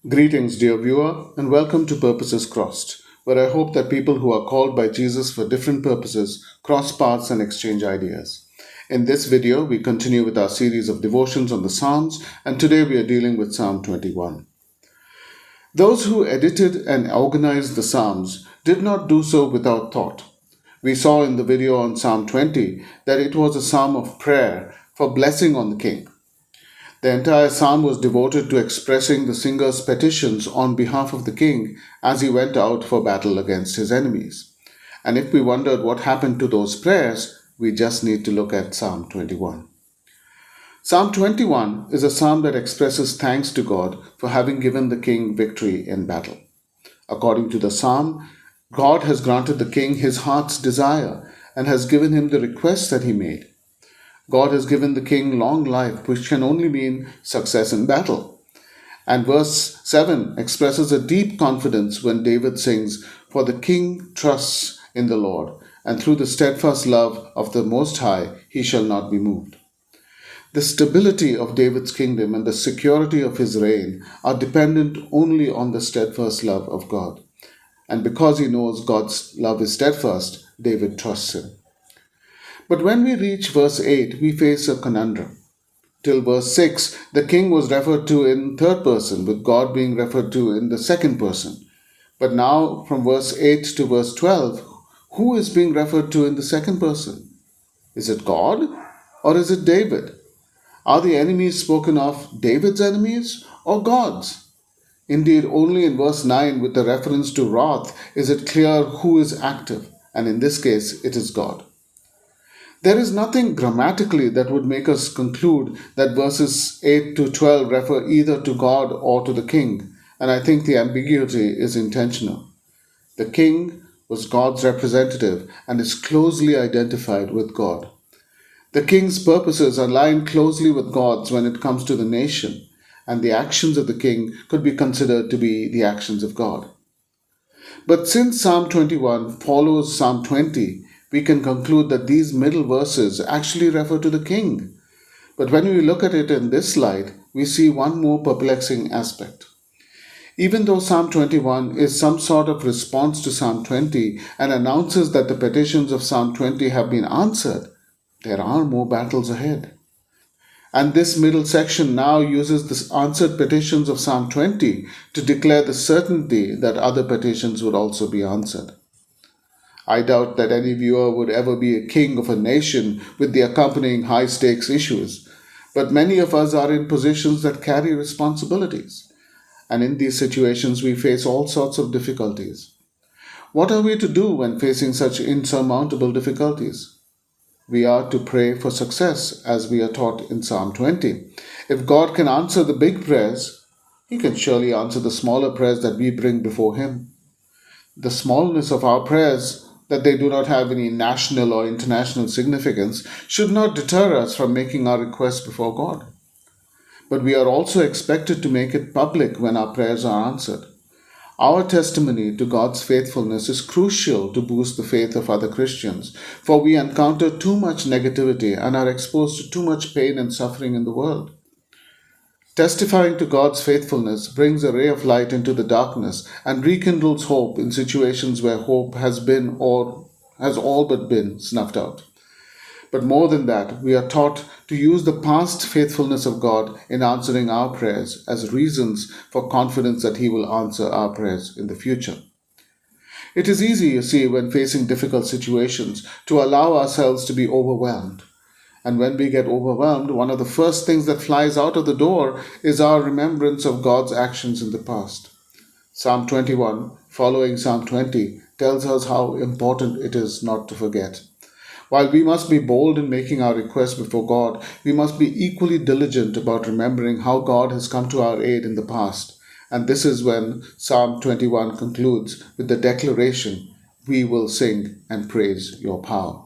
Greetings, dear viewer, and welcome to Purposes Crossed, where I hope that people who are called by Jesus for different purposes cross paths and exchange ideas. In this video, we continue with our series of devotions on the Psalms, and today we are dealing with Psalm 21. Those who edited and organized the Psalms did not do so without thought. We saw in the video on Psalm 20 that it was a psalm of prayer for blessing on the king. The entire psalm was devoted to expressing the singer's petitions on behalf of the king as he went out for battle against his enemies. And if we wondered what happened to those prayers, we just need to look at Psalm 21. Psalm 21 is a psalm that expresses thanks to God for having given the king victory in battle. According to the psalm, God has granted the king his heart's desire and has given him the request that he made. God has given the king long life, which can only mean success in battle. And verse 7 expresses a deep confidence when David sings, "For the king trusts in the Lord, and through the steadfast love of the Most High he shall not be moved." The stability of David's kingdom and the security of his reign are dependent only on the steadfast love of God. And because he knows God's love is steadfast, David trusts him. But when we reach verse 8, we face a conundrum. Till verse 6, the king was referred to in third person, with God being referred to in the second person. But now, from verse 8 to verse 12, who is being referred to in the second person? Is it God or is it David? Are the enemies spoken of David's enemies or God's? Indeed, only in verse 9, with the reference to wrath, is it clear who is active, and in this case, it is God. There is nothing grammatically that would make us conclude that verses 8 to 12 refer either to God or to the king, and I think the ambiguity is intentional. The king was God's representative and is closely identified with God. The king's purposes align closely with God's when it comes to the nation, and the actions of the king could be considered to be the actions of God. But since Psalm 21 follows Psalm 20, we can conclude that these middle verses actually refer to the king. But when we look at it in this light, we see one more perplexing aspect. Even though Psalm 21 is some sort of response to Psalm 20 and announces that the petitions of Psalm 20 have been answered, there are more battles ahead. And this middle section now uses the answered petitions of Psalm 20 to declare the certainty that other petitions would also be answered. I doubt that any viewer would ever be a king of a nation with the accompanying high stakes issues, but many of us are in positions that carry responsibilities. And in these situations, we face all sorts of difficulties. What are we to do when facing such insurmountable difficulties? We are to pray for success, as we are taught in Psalm 20. If God can answer the big prayers, He can surely answer the smaller prayers that we bring before Him. The smallness of our prayers, that they do not have any national or international significance, should not deter us from making our requests before God. But we are also expected to make it public when our prayers are answered. Our testimony to God's faithfulness is crucial to boost the faith of other Christians, for we encounter too much negativity and are exposed to too much pain and suffering in the world. Testifying to God's faithfulness brings a ray of light into the darkness and rekindles hope in situations where hope has been or has all but been snuffed out. But more than that, we are taught to use the past faithfulness of God in answering our prayers as reasons for confidence that He will answer our prayers in the future. It is easy, you see, when facing difficult situations, to allow ourselves to be overwhelmed. And when we get overwhelmed, one of the first things that flies out of the door is our remembrance of God's actions in the past. Psalm 21, following Psalm 20, tells us how important it is not to forget. While we must be bold in making our requests before God, we must be equally diligent about remembering how God has come to our aid in the past. And this is when Psalm 21 concludes with the declaration, "We will sing and praise your power."